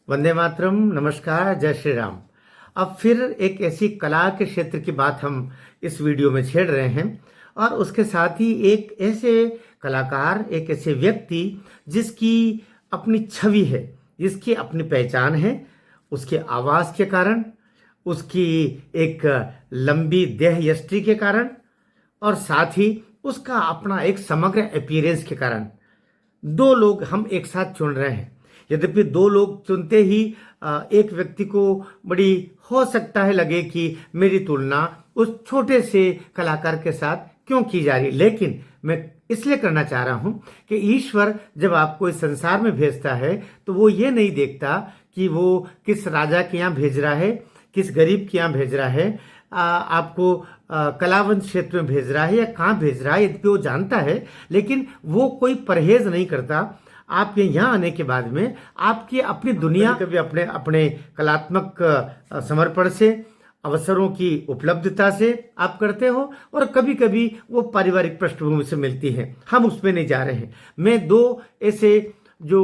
वंदे मातरम। नमस्कार, जय श्री राम। अब फिर एक ऐसी कला के क्षेत्र की बात हम इस वीडियो में छेड़ रहे हैं और उसके साथ ही एक ऐसे कलाकार, एक ऐसे व्यक्ति जिसकी अपनी छवि है, जिसकी अपनी पहचान है, उसके आवाज़ के कारण, उसकी एक लंबी देह यष्टि के कारण और साथ ही उसका अपना एक समग्र अपीयरेंस के कारण दो लोग हम एक साथ चुन रहे हैं। यद्यपि दो लोग चुनते ही एक व्यक्ति को बड़ी हो सकता है लगे कि मेरी तुलना उस छोटे से कलाकार के साथ क्यों की जा रही, लेकिन मैं इसलिए करना चाह रहा हूं कि ईश्वर जब आपको इस संसार में भेजता है तो वो ये नहीं देखता कि वो किस राजा के यहाँ भेज रहा है, किस गरीब के यहाँ भेज रहा है, आपको कलावंत क्षेत्र में भेज रहा है या कहाँ भेज रहा है, यद्यपि वो जानता है, लेकिन वो कोई परहेज नहीं करता। आपके यहाँ आने के बाद में आपकी अपनी दुनिया कभी अपने अपने कलात्मक समर्पण से, अवसरों की उपलब्धता से आप करते हो और कभी कभी वो पारिवारिक पृष्ठभूमि से मिलती है। हम उसमें नहीं जा रहे हैं। मैं दो ऐसे जो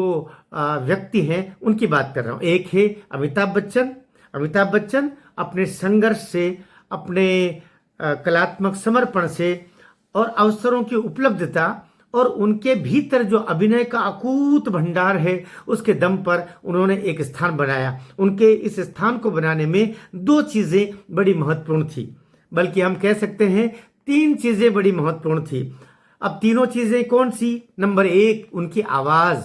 व्यक्ति हैं उनकी बात कर रहा हूँ। एक है अमिताभ बच्चन। अमिताभ बच्चन अपने संघर्ष से, अपने कलात्मक समर्पण से और अवसरों की उपलब्धता और उनके भीतर जो अभिनय का अकूत भंडार है उसके दम पर उन्होंने एक स्थान बनाया। उनके इस स्थान को बनाने में दो चीजें बड़ी महत्वपूर्ण थी, बल्कि हम कह सकते हैं तीन चीजें बड़ी महत्वपूर्ण थी। अब तीनों चीजें कौन सी? नंबर एक, उनकी आवाज।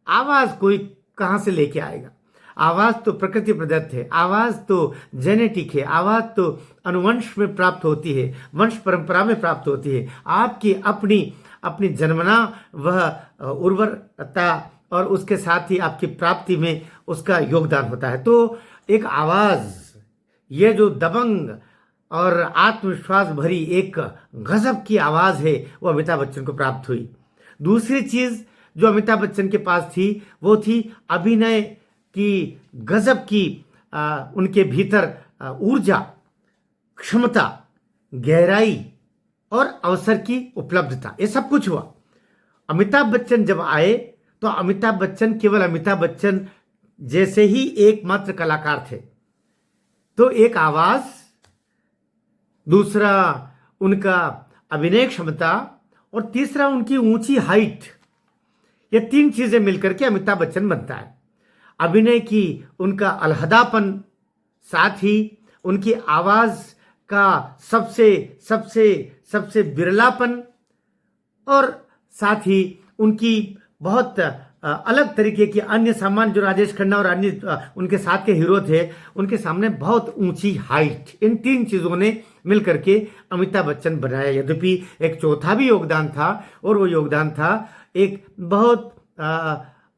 आवाज कोई कहां से लेके आएगा? आवाज तो प्रकृति प्रदत्त है, आवाज तो जेनेटिक है, आवाज तो अनुवंश में प्राप्त होती है, वंश परंपरा में प्राप्त होती है। आपकी अपनी अपनी जन्मना वह उर्वरता और उसके साथ ही आपकी प्राप्ति में उसका योगदान होता है। तो एक आवाज, ये जो दबंग और आत्मविश्वास भरी एक गजब की आवाज है, वो अमिताभ बच्चन को प्राप्त हुई। दूसरी चीज जो अमिताभ बच्चन के पास थी वो थी अभिनय की गजब की उनके भीतर ऊर्जा, क्षमता, गहराई और अवसर की उपलब्धता। ये सब कुछ हुआ। अमिताभ बच्चन जब आए तो अमिताभ बच्चन केवल अमिताभ बच्चन जैसे ही एकमात्र कलाकार थे। तो एक आवाज, दूसरा उनका अभिनय क्षमता और तीसरा उनकी ऊंची हाइट, ये तीन चीजें मिलकर के अमिताभ बच्चन बनता है। अभिनय की उनका अलहदापन, साथ ही उनकी आवाज का सबसे सबसे सबसे बिरलापन और साथ ही उनकी बहुत अलग तरीके की अन्य सामान जो राजेश खन्ना और अन्य उनके साथ के हीरो थे उनके सामने बहुत ऊंची हाइट, इन तीन चीजों ने मिलकर के अमिताभ बच्चन बनाया। यद्यपि एक चौथा भी योगदान था और वो योगदान था एक बहुत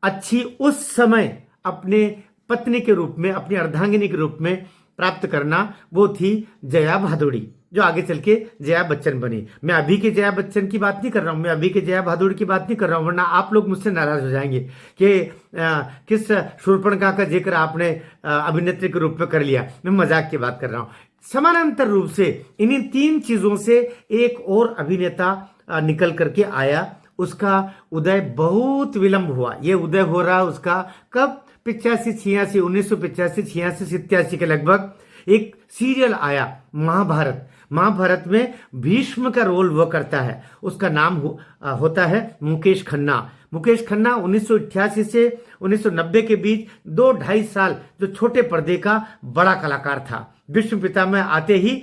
अच्छी उस समय अपने पत्नी के रूप में, अपनी अर्धांगिनी के रूप में प्राप्त करना, वो थी जया भादुड़ी, जो आगे चल के जया बच्चन बनी। मैं अभी के जया बच्चन की बात नहीं कर रहा हूं, मैं अभी के जया भादुड़ी की बात नहीं कर रहा हूं, वरना आप लोग मुझसे नाराज हो जाएंगे कि किस शूर्पणखा का जिक्र आपने अभिनेत्री के रूप में कर लिया। मैं मजाक की बात कर रहा हूं। समानांतर रूप से इन्हीं तीन चीजों से एक और अभिनेता निकल करके आया। उसका उदय बहुत विलंब हुआ। ये उदय हो रहा उसका कब? 85-86, 1985-86 के लगभग एक सीरियल आया महाभारत। महाभारत में भीष्म का रोल वो करता है। उसका नाम होता है मुकेश खन्ना। मुकेश खन्ना 1988 से 1990 के बीच 2-2.5 साल जो छोटे पर्दे का बड़ा कलाकार था। भीष्म पितामह आते ही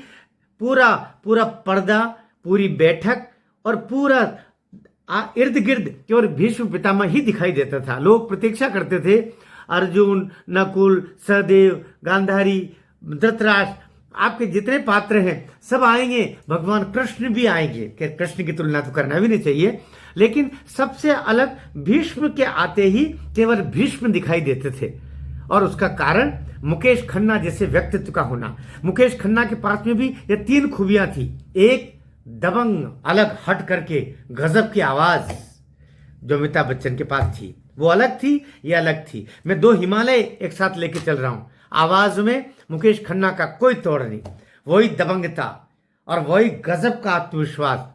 पूरा पूरा पर्दा, पूरी बैठक और पूरा इर्द गिर्द केवल भीष्म पितामह ही दिखाई देता था। लोग प्रतीक्षा करते थे अर्जुन, नकुल, सहदेव, गांधारी, धृतराष्ट्र, आपके जितने पात्र हैं सब आएंगे, भगवान कृष्ण भी आएंगे। कृष्ण की तुलना तो करना भी नहीं चाहिए, लेकिन सबसे अलग भीष्म के आते ही केवल भीष्म दिखाई देते थे। और उसका कारण मुकेश खन्ना जैसे व्यक्तित्व का होना। मुकेश खन्ना के पास में भी ये तीन खूबियां थी। एक, दबंग, अलग हट करके गजब की आवाज जो अमिताभ बच्चन के पास थी, वो अलग थी, ये अलग थी। मैं दो हिमालय एक साथ लेके चल रहा हूं। आवाज में मुकेश खन्ना का कोई तोड़ नहीं, वही दबंगता और वही गजब का आत्मविश्वास,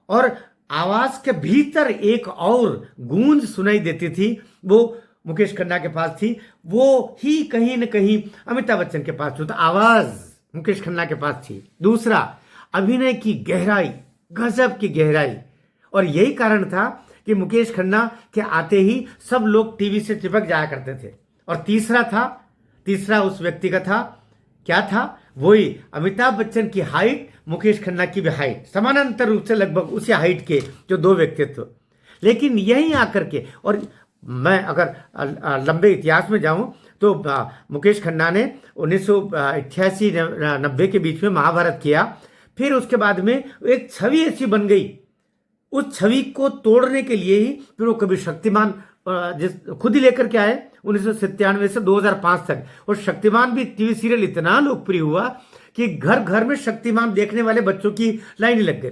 और आवाज के भीतर एक और गूंज सुनाई देती थी, वो मुकेश खन्ना के पास थी वो ही कहीं न कहीं अमिताभ बच्चन के पास थी। तो आवाज मुकेश खन्ना के पास थी। दूसरा, अभिनय की गहराई, गजब की गहराई। और यही कारण था कि मुकेश खन्ना के आते ही सब लोग टीवी से चिपक जाया करते थे। और तीसरा उस व्यक्ति का था, क्या था? वही अमिताभ बच्चन की हाइट, मुकेश खन्ना की भी हाइट, समानांतर रूप से लगभग उसी हाइट के जो दो व्यक्तित्व। लेकिन यहीं आकर के, और मैं अगर लंबे इतिहास में जाऊं तो मुकेश खन्ना ने 1988-90 के बीच में महाभारत किया। फिर उसके बाद में एक छवि ऐसी बन गई, उस छवि को तोड़ने के लिए ही फिर वो कभी शक्तिमान खुद ही लेकर के आए 1997 से 2005 तक। और शक्तिमान भी टीवी सीरियल इतना लोकप्रिय हुआ कि घर घर में शक्तिमान देखने वाले बच्चों की लाइन लग गई।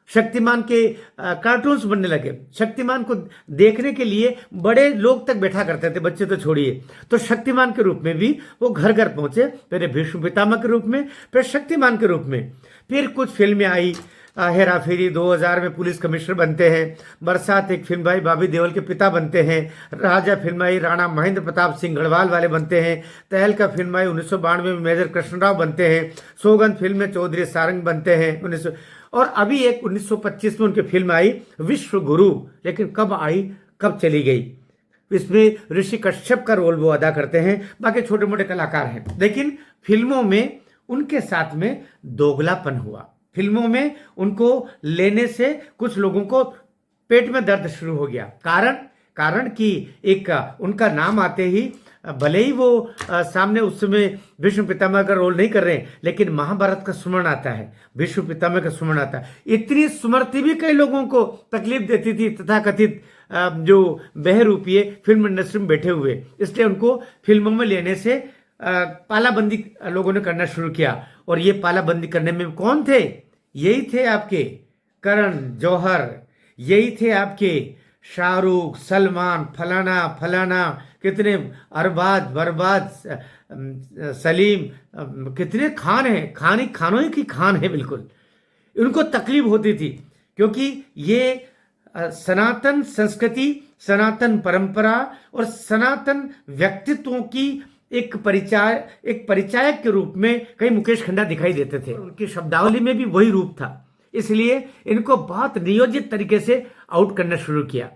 शक्तिमान के कार्टून्स बनने लगे। शक्तिमान को देखने के लिए बड़े लोग तक बैठा करते थे, बच्चे तो छोड़िए। तो शक्तिमान के रूप में भी वो घर घर पहुंचे, पहले भीष्म पितामह के रूप में, फिर शक्तिमान के रूप में। फिर कुछ फिल्में आई, हेरा फेरी 2000 में पुलिस कमिश्नर बनते हैं, बरसात एक फिल्म आई, बॉबी देओल के पिता बनते हैं, राजा फिल्म आई, राणा महेंद्र प्रताप सिंह गढ़वाल वाले बनते हैं, तहलका फिल्म आई 1992 में, मेजर कृष्णराव बनते हैं, सौगंध फिल्म में चौधरी सारंग बनते हैं 1900। और अभी एक 1925 में उनकी फिल्म आई विश्व गुरु, लेकिन कब आई कब चली गई। इसमें ऋषि कश्यप का रोल वो अदा करते हैं, बाकी छोटे मोटे कलाकार हैं। लेकिन फिल्मों में उनके साथ में दोगलापन हुआ। फिल्मों में उनको लेने से कुछ लोगों को पेट में दर्द शुरू हो गया। कारण कि एक उनका नाम आते ही, भले ही वो सामने उस समय भीष्म पितामह का रोल नहीं कर रहे हैं, लेकिन महाभारत का सुमन आता है, भीष्म पितामह का सुमन आता है। इतनी सुमर्ति भी कई लोगों को तकलीफ देती थी, तथाकथित जो बहरूपीय फिल्म इंडस्ट्री में बैठे हुए, इसलिए उनको फिल्मों में लेने से पालाबंदी लोगों ने करना शुरू किया। और ये पालाबंदी करने में कौन थे? यही थे आपके करण जौहर, यही थे आपके शाहरुख, सलमान, फलाना कितने अरबाज बर्बाद, सलीम, कितने खान हैं, खानों की खान है बिल्कुल। उनको तकलीफ होती थी क्योंकि ये सनातन संस्कृति, सनातन परंपरा और सनातन व्यक्तित्वों की एक परिचायक के रूप में कई मुकेश खन्ना दिखाई देते थे। उनकी शब्दावली में भी वही रूप था, इसलिए इनको बहुत नियोजित तरीके से आउट करना शुरू किया।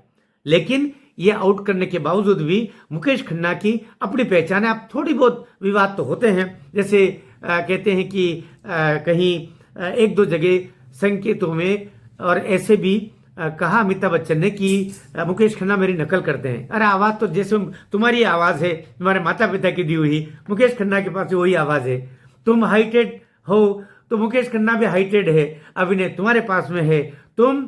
लेकिन ये आउट करने के बावजूद भी मुकेश खन्ना की अपनी पहचान है। अब थोड़ी बहुत विवाद तो होते हैं, जैसे कहते हैं कि कहीं एक दो जगह संकेतों में और ऐसे भी कहा अमिताभ बच्चन ने कि मुकेश खन्ना मेरी नकल करते हैं। अरे आवाज तो जैसे तुम्हारी आवाज है, तुम्हारे माता पिता की दी हुई, मुकेश खन्ना के पास वही आवाज है। तुम हाइटेड हो तो मुकेश खन्ना भी हाइटेड है, अभिनय तुम्हारे पास में है। तुम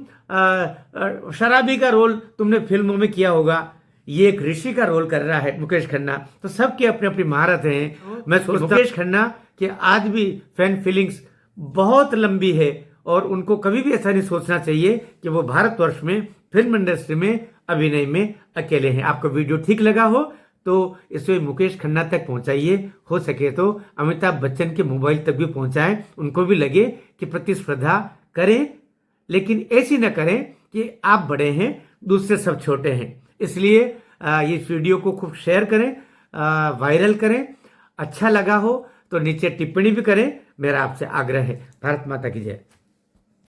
शराबी का रोल तुमने फिल्मों में किया होगा, ये एक ऋषि का रोल कर रहा है मुकेश खन्ना। तो सबकी अपनी अपनी महारत है। मैं सोचता मुकेश खन्ना कि आज भी फैन फीलिंग्स बहुत लंबी है और उनको कभी भी ऐसा नहीं सोचना चाहिए कि वो भारतवर्ष में फिल्म इंडस्ट्री में अभिनय में अकेले हैं। आपको वीडियो ठीक लगा हो तो इसे मुकेश खन्ना तक पहुंचाइए, हो सके तो अमिताभ बच्चन के मोबाइल तक भी पहुंचाएं, उनको भी लगे कि प्रतिस्पर्धा करें, लेकिन ऐसी न करें कि आप बड़े हैं दूसरे सब छोटे हैं। इसलिए इस वीडियो को खूब शेयर करें, वायरल करें। अच्छा लगा हो तो नीचे टिप्पणी भी करें, मेरा आपसे आग्रह है। भारत माता की जय।